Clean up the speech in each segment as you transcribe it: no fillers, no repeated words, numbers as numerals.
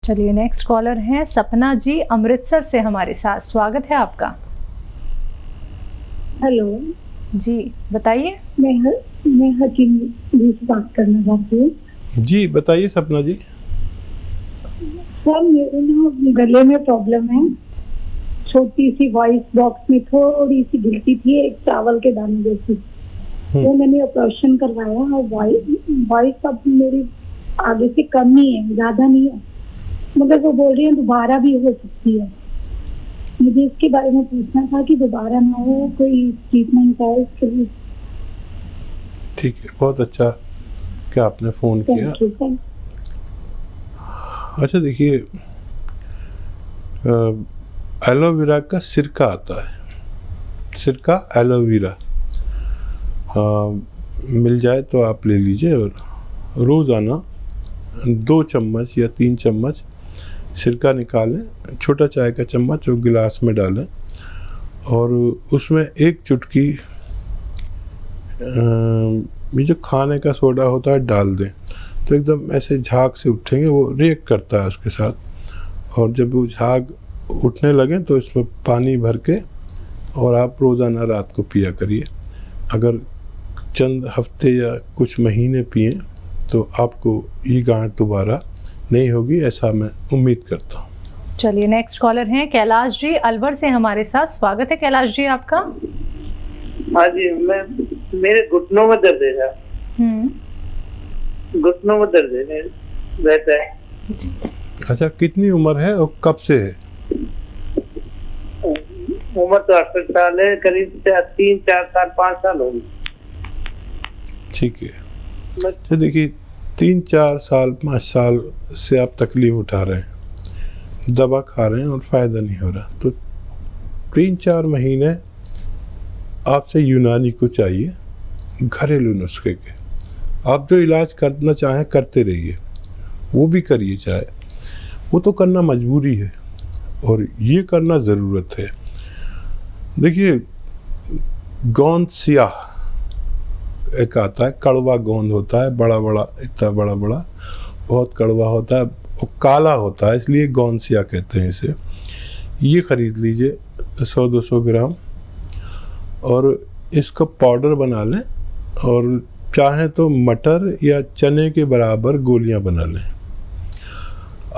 चलिए next collar हैं सपना जी अमृतसर से हमारे साथ। स्वागत है आपका। हेलो जी बताइए। मैं हकीम जी से बात करना चाहती हूँ। जी बताइए सपना जी। सर मेरे ना गले में प्रॉब्लम है, छोटी सी वॉइस बॉक्स में थोड़ी सी गिरती थी, एक चावल के दाने जैसी। तो मैंने ऑपरेशन करवाया और वॉइस अब मेरी आगे से कम ही है, ज्यादा नहीं है, मगर वो बोल रही है दोबारा भी हो सकती है। मुझे इसके बारे में पूछना था कि दोबारा ना हो, कोई ट्रीटमेंट है इसके लिए। ठीक है, बहुत अच्छा कि आपने फ़ोन किया। अच्छा देखिए, एलोवेरा का सिरका आता है, सिरका एलोवेरा मिल जाए तो आप ले लीजिए और रोज़ाना 2 चम्मच या 3 चम्मच सिरका निकालें, छोटा चाय का चम्मच और गिलास में डालें और उसमें 1 चुटकी ये जो खाने का सोडा होता है डाल दें, तो एकदम ऐसे झाग से उठेंगे, वो रिएक्ट करता है उसके साथ। और जब वो झाग उठने लगें तो इसमें पानी भर के और आप रोज़ाना रात को पिया करिए। अगर चंद हफ्ते या कुछ महीने पिए तो आपको ये गांठ दोबारा नहीं होगी, ऐसा मैं उम्मीद करता हूँ। चलिए नेक्स्ट कॉलर हैं कैलाश जी अलवर से हमारे साथ। स्वागत है कैलाश जी आपका। हाँ जी, मेरे घुटनों में दर्द है, घुटनों में दर्द रहता है। अच्छा, कितनी उम्र है और कब से है? उम्र तो 68 साल है, करीब 3-4 साल 5 साल होगी। ठीक है, तो देखिए 3-4 साल 5 साल से आप तकलीफ उठा रहे हैं, दवा खा रहे हैं और फ़ायदा नहीं हो रहा, तो 3-4 महीने आपसे यूनानी को चाहिए, घरेलू नुस्खे के। आप जो इलाज करना चाहें करते रहिए, वो भी करिए, चाहे वो तो करना मजबूरी है और ये करना ज़रूरत है। देखिए गोंद सियाह एक आता है, कड़वा गोंद होता है, बड़ा बड़ा, इतना बड़ा बड़ा, बहुत कड़वा होता है, वो काला होता है, इसलिए गोंद सियाह कहते हैं इसे। ये ख़रीद लीजिए 100-200 ग्राम और इसका पाउडर बना लें और चाहें तो मटर या चने के बराबर गोलियां बना लें।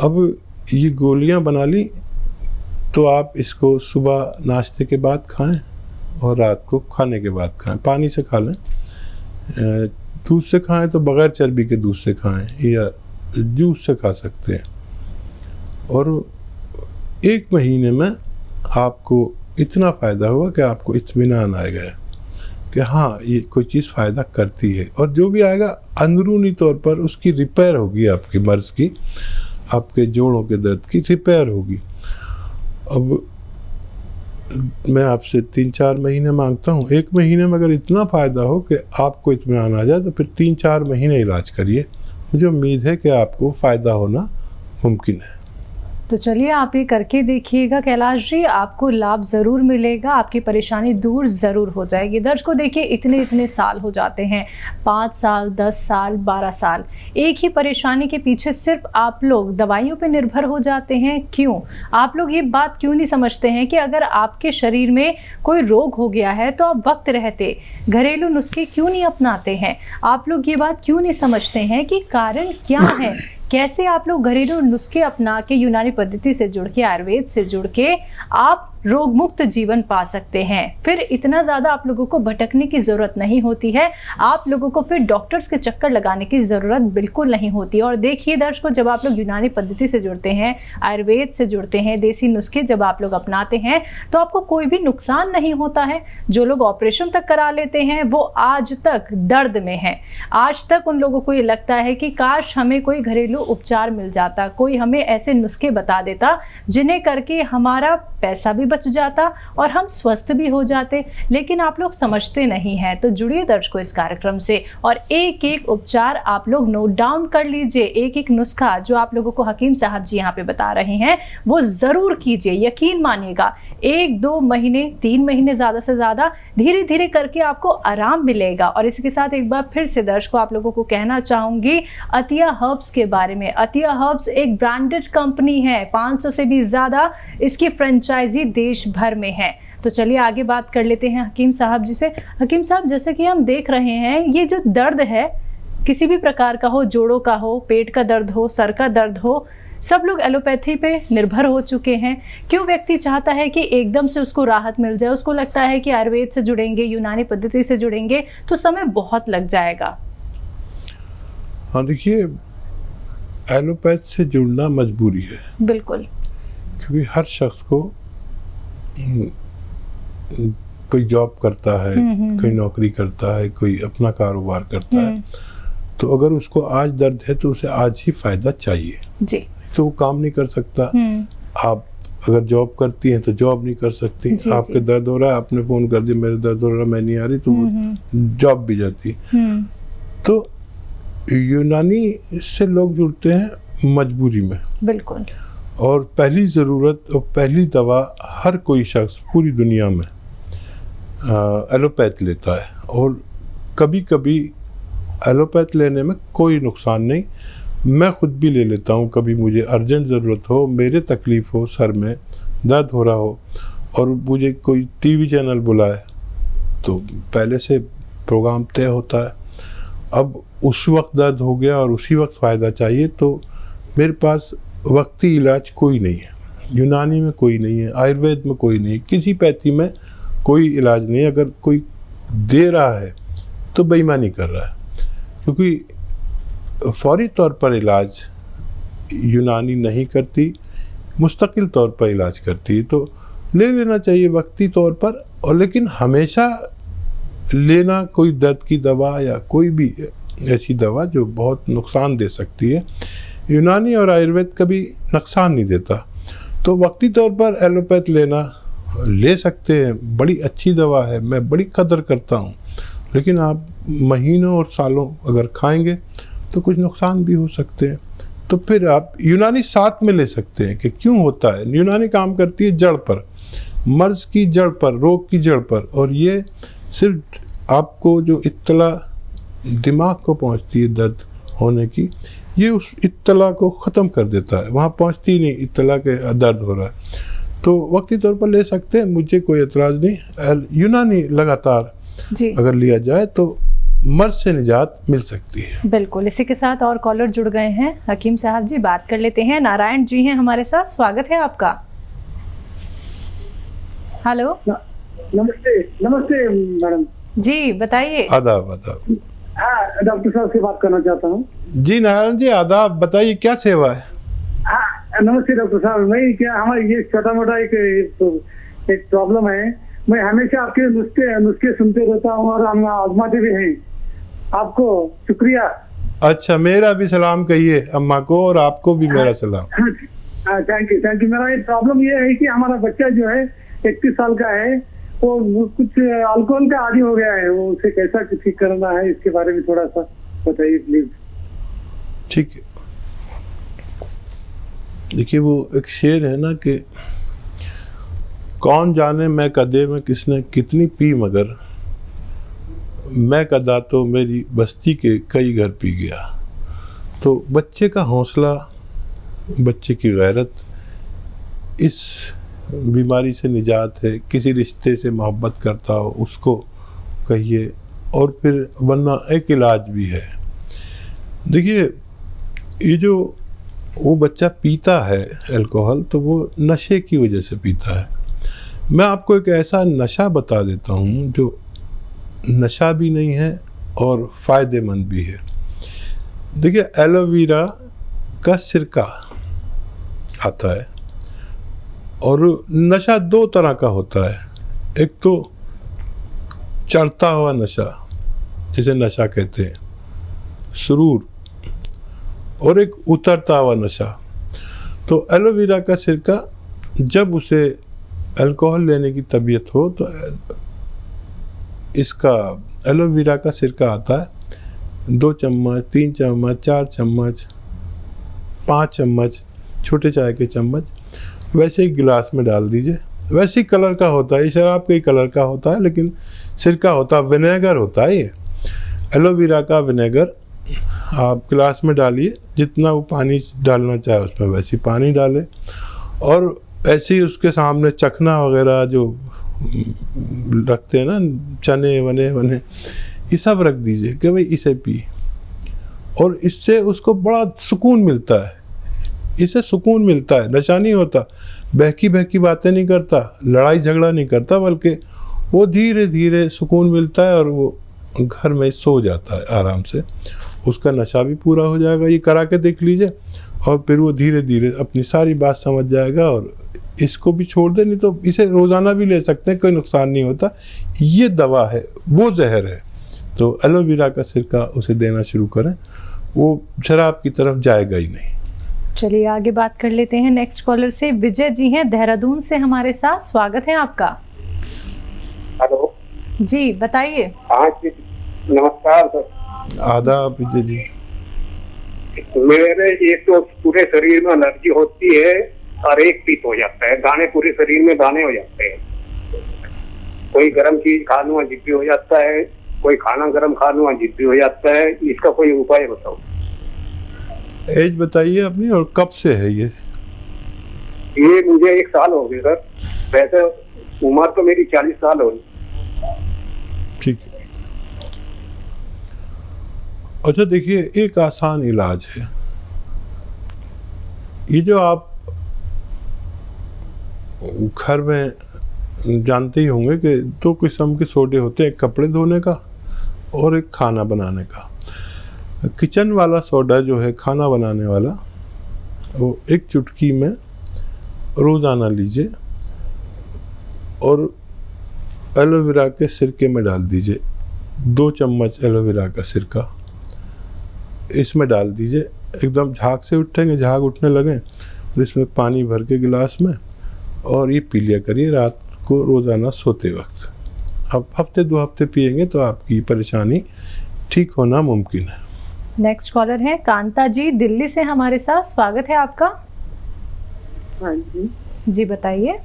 अब ये गोलियां बना ली तो आप इसको सुबह नाश्ते के बाद खाएं और रात को खाने के बाद खाएं। पानी से खा लें, दूध से खाएं तो बग़ैर चर्बी के दूध से खाएं या जूस से खा सकते हैं। और 1 महीने में आपको इतना फ़ायदा होगा कि आपको इत्मीनान आएगा कि हाँ ये कोई चीज़ फ़ायदा करती है, और जो भी आएगा अंदरूनी तौर पर उसकी रिपेयर होगी, आपकी मर्ज़ की, आपके जोड़ों के दर्द की रिपेयर होगी। अब मैं आपसे 3-4 महीने मांगता हूँ। 1 महीने में अगर इतना फ़ायदा हो कि आपको इत्मीनान आ जाए तो फिर 3-4 महीने इलाज करिए, मुझे उम्मीद है कि आपको फ़ायदा होना मुमकिन है। तो चलिए आप ये करके देखिएगा कैलाश जी, आपको लाभ ज़रूर मिलेगा, आपकी परेशानी दूर ज़रूर हो जाएगी। दर्द को देखिए इतने साल हो जाते हैं, 5 साल 10 साल 12 साल, एक ही परेशानी के पीछे सिर्फ आप लोग दवाइयों पे निर्भर हो जाते हैं। क्यों? आप लोग ये बात क्यों नहीं समझते हैं कि अगर आपके शरीर में कोई रोग हो गया है तो आप वक्त रहते घरेलू नुस्खे क्यों नहीं अपनाते हैं? आप लोग ये बात क्यों नहीं समझते हैं कि कारण क्या है? कैसे आप लोग घरेलू नुस्खे अपना के, यूनानी पद्धति से जुड़ के, आयुर्वेद से जुड़ के आप रोग मुक्त जीवन पा सकते हैं। फिर इतना ज़्यादा आप लोगों को भटकने की ज़रूरत नहीं होती है, आप लोगों को फिर डॉक्टर्स के चक्कर लगाने की ज़रूरत बिल्कुल नहीं होती। और देखिए दर्शकों, जब आप लोग यूनानी पद्धति से जुड़ते हैं, आयुर्वेद से जुड़ते हैं, देसी नुस्खे जब आप लोग अपनाते हैं तो आपको कोई भी नुकसान नहीं होता है। जो लोग ऑपरेशन तक करा लेते हैं वो आज तक दर्द में हैं। आज तक उन लोगों को ये लगता है कि काश हमें कोई घरेलू उपचार मिल जाता, कोई हमें ऐसे नुस्खे बता देता जिन्हें करके हमारा पैसा भी बच जाता और हम स्वस्थ भी हो जाते। लेकिन आप लोग समझते नहीं हैं। तो जुड़िए दर्शकों इस कार्यक्रम से और एक एक उपचार आप लोग नोट डाउन कर लीजिए। एक एक नुस्खा जो आप लोगों को हकीम साहब जी यहाँ पे बता रहे हैं वो ज़रूर कीजिए। यकीन मानिएगा 1-2 महीने 3 महीने ज़्यादा से ज़्यादा धीरे धीरे करके आपको आराम मिलेगा। और इसी के साथ एक बार फिर से दर्शकों आप लोगों को कहना चाहूँगी अतिया हर्ब्स के बारे बारे में। अतिया हर्ब्स एक ब्रांडेड कंपनी है, 500 से भी ज़्यादा इसकी फ्रेंचाइजी देश भर में है। तो चलिए आगे बात कर लेते हैं हकीम साहब जी से। हकीम साहब, जैसे कि हम देख रहे हैं, ये जो दर्द है किसी भी प्रकार का हो, जोड़ों का हो, पेट का दर्द हो, सर का दर्द हो, सब लोग एलोपैथी पे निर्भर हो चुके हैं। क्यों व्यक्ति चाहता है कि एकदम से उसको राहत मिल जाए? उसको लगता है कि आयुर्वेद से जुड़ेंगे, यूनानी पद्धति से जुड़ेंगे तो समय बहुत लग जाएगा। हाँ, देखिए, एलोपैथ से जुड़ना मजबूरी है। बिल्कुल। क्योंकि हर शख्स को कोई जॉब करता है, कोई नौकरी करता है, कोई अपना कारोबार करता है, तो अगर उसको आज दर्द है तो उसे आज ही फायदा चाहिए जी। तो वो काम नहीं कर सकता। आप अगर जॉब करती हैं तो जॉब नहीं कर सकती। आपके दर्द हो रहा है, आपने फोन कर दिया मेरे दर्द हो रहा है, मैं नहीं आ रही, तो वो जॉब भी जाती। तो यूनानी से लोग जुड़ते हैं मजबूरी में। बिल्कुल। और पहली ज़रूरत और पहली दवा हर कोई शख्स पूरी दुनिया में एलोपैथ लेता है। और कभी कभी एलोपैथ लेने में कोई नुकसान नहीं, मैं खुद भी ले लेता हूँ। कभी मुझे अर्जेंट ज़रूरत हो, मेरे तकलीफ़ हो, सर में दर्द हो रहा हो और मुझे कोई टीवी चैनल बुलाए, तो पहले से प्रोग्राम तय होता है। अब उस वक्त दर्द हो गया और उसी वक्त फ़ायदा चाहिए, तो मेरे पास वक्ती इलाज कोई नहीं है। यूनानी में कोई नहीं है, आयुर्वेद में कोई नहीं है, किसी पैथी में कोई इलाज नहीं है। अगर कोई दे रहा है तो बेईमानी कर रहा है, क्योंकि फौरी तौर पर इलाज यूनानी नहीं करती, मुस्तकिल तौर पर इलाज करती है। तो ले लेना चाहिए वक्ती तौर पर, और लेकिन हमेशा लेना कोई दर्द की दवा या कोई भी ऐसी दवा जो बहुत नुकसान दे सकती है। यूनानी और आयुर्वेद कभी नुकसान नहीं देता। तो वक्ती तौर पर एलोपैथ लेना ले सकते हैं, बड़ी अच्छी दवा है, मैं बड़ी कदर करता हूँ। लेकिन आप महीनों और सालों अगर खाएंगे तो कुछ नुकसान भी हो सकते हैं। तो फिर आप यूनानी साथ में ले सकते हैं। कि क्यों होता है? यूनानी काम करती है जड़ पर, मर्ज की जड़ पर, रोग की जड़ पर। और ये सिर्फ आपको जो इत्तला दिमाग को पहुंचती है दर्द होने की, ये उस इत्तला को ख़त्म कर देता है। वहाँ पहुँचती ही नहीं इत्तला के दर्द हो रहा है। तो वक्ती तौर पर ले सकते हैं, मुझे कोई एतराज़ नहीं। यूनानी लगातार जी अगर लिया जाए तो मर्ज से निजात मिल सकती है। बिल्कुल। इसी के साथ और कॉलर जुड़ गए हैं। हकीम साहब जी, बात कर लेते हैं। नारायण जी हैं हमारे साथ, स्वागत है आपका। हेलो, नमस्ते। नमस्ते मैडम जी, बताइए। आदाब आदाब। हाँ, डॉक्टर साहब से बात करना चाहता हूँ। जी नारायण जी, आदाब, बताइए क्या सेवा है? हाँ, नमस्ते डॉक्टर साहब। मैं क्या, हमारे ये छोटा मोटा एक प्रॉब्लम है। मैं हमेशा आपके नुस्खे सुनते रहता हूँ और हम आजमाते भी हैं। आपको शुक्रिया। अच्छा, मेरा भी सलाम कहिए अम्मा को, और आपको भी मेरा सलाम। Thank you thank you. मेरा एक प्रॉब्लम ये है कि हमारा बच्चा जो है 31 साल का है, वो कुछ अल्कोहल का आदी हो गया है। वो उसे कैसा ठीक करना है, इसके बारे में थोड़ा सा बताइए प्लीज। ठीक है। देखिए, वो एक शेर है ना कि कौन जाने मैं कदे में किसने कितनी पी, मगर मैं कदा तो मेरी बस्ती के कई घर पी गया। तो बच्चे का हौसला, बच्चे की गैरत इस बीमारी से निजात है। किसी रिश्ते से मोहब्बत करता हो उसको कहिए, और फिर वरना एक इलाज भी है। देखिए, ये जो वो बच्चा पीता है अल्कोहल, तो वो नशे की वजह से पीता है। मैं आपको एक ऐसा नशा बता देता हूँ जो नशा भी नहीं है और फ़ायदेमंद भी है। देखिए, एलोवेरा का सिरका आता है, और नशा दो तरह का होता है। एक तो चढ़ता हुआ नशा, जिसे नशा कहते हैं, सुरूर, और एक उतरता हुआ नशा। तो एलोवेरा का सिरका, जब उसे अल्कोहल लेने की तबीयत हो तो इसका एलोवेरा का सिरका आता है। 2 चम्मच, 3 चम्मच, 4 चम्मच, 5 चम्मच, छोटे चाय के चम्मच, वैसे ही गिलास में डाल दीजिए। वैसे ही कलर का होता है, ये शराब के ही कलर का होता है, लेकिन सिरका होता है, विनेगर होता है। ये एलोवेरा का विनेगर आप गिलास में डालिए, जितना वो पानी डालना चाहे उसमें वैसे ही पानी डालें, और ऐसे ही उसके सामने चखना वगैरह जो रखते हैं ना, चने वने ये सब रख दीजिए कि भाई इसे पी, और इससे उसको बड़ा सुकून मिलता है। इससे सुकून मिलता है, नशा नहीं होता, बहकी बातें नहीं करता, लड़ाई झगड़ा नहीं करता, बल्कि वो धीरे धीरे सुकून मिलता है और वो घर में सो जाता है आराम से, उसका नशा भी पूरा हो जाएगा। ये करा के देख लीजिए, और फिर वो धीरे धीरे अपनी सारी बात समझ जाएगा। और इसको भी छोड़ दे, नहीं तो इसे रोज़ाना भी ले सकते हैं, कोई नुकसान नहीं होता। ये दवा है, वो जहर है। तो एलोवेरा का सिरका उसे देना शुरू करें, वो शराब की तरफ जाएगा ही नहीं। चलिए आगे बात कर लेते हैं नेक्स्ट कॉलर से। विजय जी हैं देहरादून से हमारे साथ, स्वागत है आपका। हेलो जी बताइए। हाँ जी, नमस्कार सर। आदाब विजय जी। मेरे एक तो पूरे शरीर में एलर्जी होती है और एक पित्त हो जाता है, दाने पूरे शरीर में दाने हो जाते हैं। कोई गर्म चीज खा लूँ अजीब भी हो जाता है, कोई खाना गर्म खा लूँ अजीब भी हो जाता है। इसका कोई उपाय बताओ। एज बताइए अपनी, और कब से है ये? ये मुझे 1 साल हो गए सर, वैसे उम्र तो मेरी 40 साल हो गई। ठीक है। अच्छा देखिए, एक आसान इलाज है। ये जो आप घर में जानते ही होंगे कि 2 किस्म के सोडे होते हैं, एक कपड़े धोने का और एक खाना बनाने का। किचन वाला सोडा जो है, खाना बनाने वाला, वो 1 चुटकी में रोज़ाना लीजिए और एलोवेरा के सिरके में डाल दीजिए। 2 चम्मच एलोवेरा का सिरका इसमें डाल दीजिए। एकदम झाग से उठेंगे, झाग उठने लगें तो इसमें पानी भर के गिलास में, और ये पी लिया करिए रात को रोज़ाना सोते वक्त। अब हफ्ते 2 हफ्ते पिएंगे तो आपकी परेशानी ठीक होना मुमकिन है। नेक्स्ट कॉलर है कांता जी दिल्ली से हमारे साथ, स्वागत है आपका। हाँ जी। जी बताइए।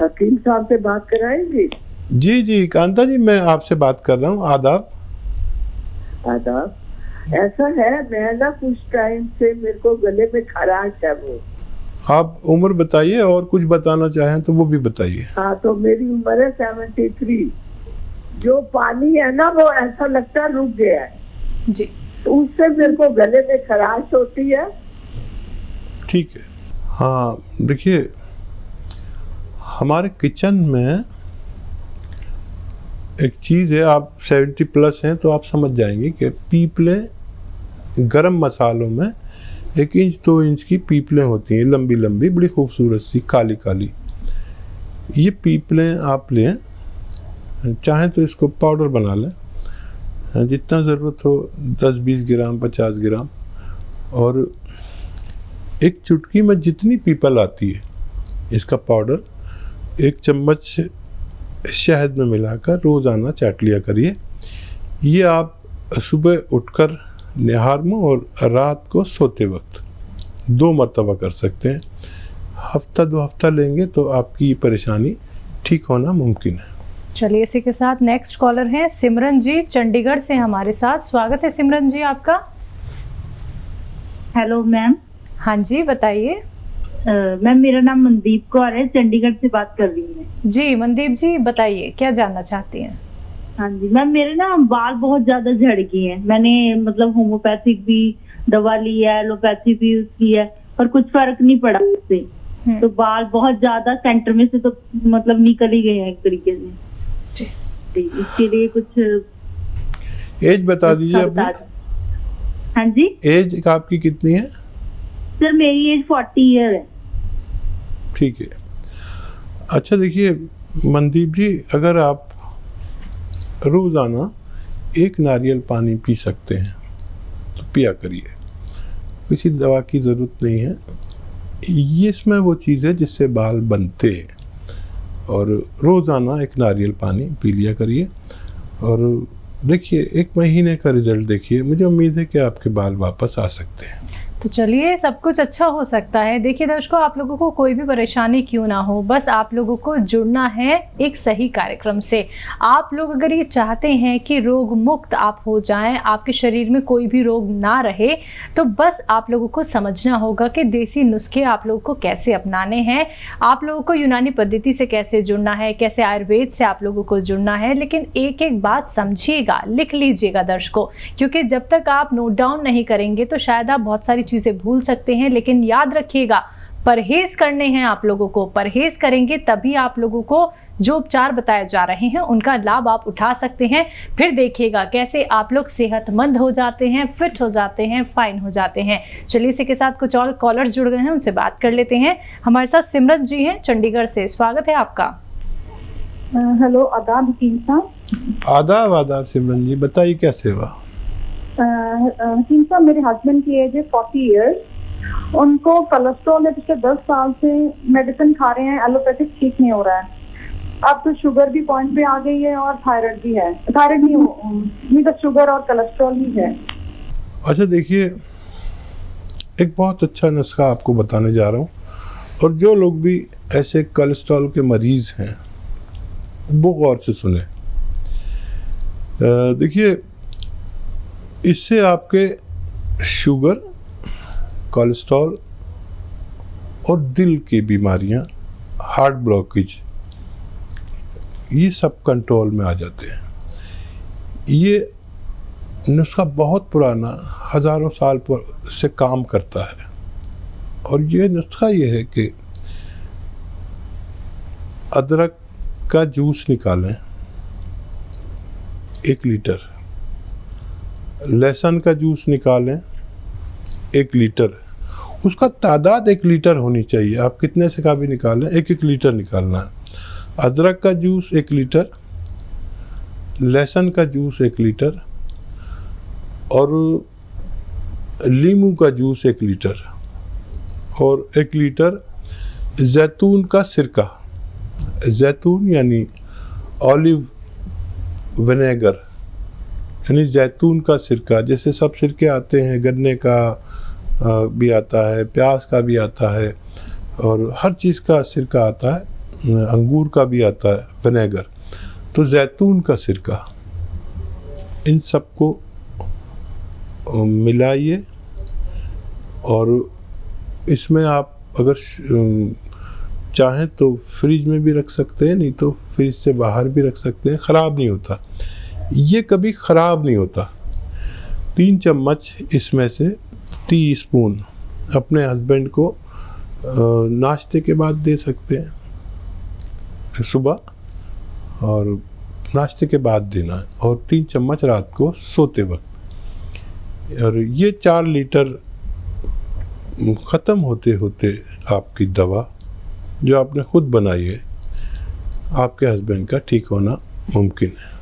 हकीम साहब से बात कराएंगे? जी कांता जी, मैं आपसे बात कर रहा हूँ। आदाब। आदाब। ऐसा है, मैं ना कुछ टाइम से मेरे को गले में खराश है। वो आप उम्र बताइए, और कुछ बताना चाहें तो वो भी बताइए। हाँ, तो मेरी उम्र है 73। जो पानी है ना, वो ऐसा लगता है रुक गया है जी, तो उससे मेरे को गले में खराश होती है। ठीक है। हाँ देखिए, हमारे किचन में एक चीज़ है, आप 70 प्लस हैं तो आप समझ जाएंगे कि पीपलें, गरम मसालों में 1 इंच 2 इंच की पीपलें होती हैं, लंबी लंबी, बड़ी खूबसूरत सी, काली काली। ये पीपलें आप लें, चाहें तो इसको पाउडर बना लें, जितना ज़रूरत हो, 10-20 ग्राम 50 ग्राम, और 1 चुटकी में जितनी पीपल आती है इसका पाउडर 1 चम्मच शहद में मिलाकर रोज़ाना चाट लिया करिए। ये आप सुबह उठकर निहार में और रात को सोते वक्त 2 मरतबा कर सकते हैं। हफ्ता 2 हफ्ता लेंगे तो आपकी परेशानी ठीक होना मुमकिन है। चलिए इसी के साथ नेक्स्ट कॉलर हैं सिमरन जी चंडीगढ़ से हमारे साथ, स्वागत है सिमरन जी आपका। Hello ma'am. हाँ जी बताइए। मैम मेरा नाम मनदीप कौर है, चंडीगढ़ से बात कर रही हूँ। जी मनदीप जी बताइए, क्या जानना चाहती हैं? हाँ जी मैम, मेरे ना बाल बहुत ज्यादा झड़ गए हैं। मैंने मतलब होम्योपैथिक भी दवा ली है, एलोपैथी भी यूज की है, पर कुछ फर्क नहीं पड़ा उससे। तो बाल बहुत ज्यादा सेंटर में से तो मतलब निकल ही गए हैं एक तरीके से। इसके लिए कुछ एज बता दीजिए अपनी। हाँ जी। एज आपकी कितनी है? सर मेरी एज 40 ईयर है। ठीक है। अच्छा देखिए मनदीप जी, अगर आप रोज़ाना 1 नारियल पानी पी सकते हैं तो पिया करिए, किसी दवा की ज़रूरत नहीं है। ये इसमें वो चीज़ है जिससे बाल बनते हैं, और रोज़ाना 1 नारियल पानी पी लिया करिए, और देखिए 1 महीने का रिजल्ट देखिए, मुझे उम्मीद है कि आपके बाल वापस आ सकते हैं। तो चलिए, सब कुछ अच्छा हो सकता है। देखिए दर्शकों, आप लोगों को कोई भी परेशानी क्यों ना हो, बस आप लोगों को जुड़ना है एक सही कार्यक्रम से। आप लोग अगर ये चाहते हैं कि रोग मुक्त आप हो जाएं, आपके शरीर में कोई भी रोग ना रहे, तो बस आप लोगों को समझना होगा कि देसी नुस्खे आप लोगों को कैसे अपनाने हैं, आप लोगों को यूनानी पद्धति से कैसे जुड़ना है, कैसे आयुर्वेद से आप लोगों को जुड़ना है। लेकिन एक एक बात समझिएगा, लिख लीजिएगा दर्शकों, क्योंकि जब तक आप नोट डाउन नहीं करेंगे तो शायद आप बहुत सारी चीजें भूल सकते हैं। लेकिन याद रखिएगा, परहेज करने हैं आप लोगों को। परहेज करेंगे तभी आप लोगों को जो उपचार बताए जा रहे हैं उनका लाभ आप उठा सकते हैं। फिर देखिएगा कैसे आप लोग सेहतमंद हो जाते हैं, फिट हो जाते हैं, फाइन हो जाते हैं। चलिए, इसी के साथ कुछ और कॉलर्स जुड़ गए हैं, उनसे बात कर लेते हैं। हमारे साथ सिमरत जी हैं चंडीगढ़ से, स्वागत है आपका। हेलो, आदाब हकीम साहब। आदाब आदाब सिमरन जी, बताइए क्या सेवा। हकीम साहब, मेरे हस्बैंड की एज है 40 इयर्स। उनको कोलेस्ट्रॉल है, पिछले 10 साल से मेडिसिन खा रहे हैं, एलोपैथिक ठीक नहीं हो रहा है। अब तो शुगर भी पॉइंट पे आ गई है और थायराइड भी है। थायराइड नहीं तो शुगर और कोलेस्ट्रॉल ही है। अच्छा देखिए, एक बहुत अच्छा नुस्खा आपको बताने जा रहा हूँ, और जो लोग भी ऐसे कोलेस्ट्रॉल के मरीज़ हैं वो गौर से सुने। देखिए, इससे आपके शुगर, कोलेस्ट्रॉल और दिल की बीमारियां, हार्ट ब्लॉकेज, ये सब कंट्रोल में आ जाते हैं। ये नुस्खा बहुत पुराना, हज़ारों साल से काम करता है। और ये नुस्खा ये है कि अदरक का जूस निकालें 1 लीटर, लहसुन का जूस निकालें 1 लीटर। उसका तादाद 1 लीटर होनी चाहिए। आप कितने से का भी निकालें, 1-1 लीटर निकालना है। अदरक का जूस 1 लीटर, लहसुन का जूस 1 लीटर और नींबू का जूस 1 लीटर और 1 लीटर जैतून का सिरका। जैतून यानी ऑलिव विनेगर, यानी जैतून का सिरका। जैसे सब सिरके आते हैं, गन्ने का भी आता है, प्याज का भी आता है और हर चीज़ का सिरका आता है, अंगूर का भी आता है विनेगर। तो जैतून का सिरका, इन सबको मिलाइए और इसमें आप अगर चाहें तो फ्रिज में भी रख सकते हैं, नहीं तो फ्रिज से बाहर भी रख सकते हैं, ख़राब नहीं होता। ये कभी ख़राब नहीं होता। 3 चम्मच इसमें से टीस्पून अपने हस्बैंड को नाश्ते के बाद दे सकते हैं, सुबह और नाश्ते के बाद देना है, और 3 चम्मच रात को सोते वक्त। और ये 4 लीटर ख़त्म होते होते आपकी दवा जो आपने खुद बनाई है, आपके हस्बैंड का ठीक होना मुमकिन है।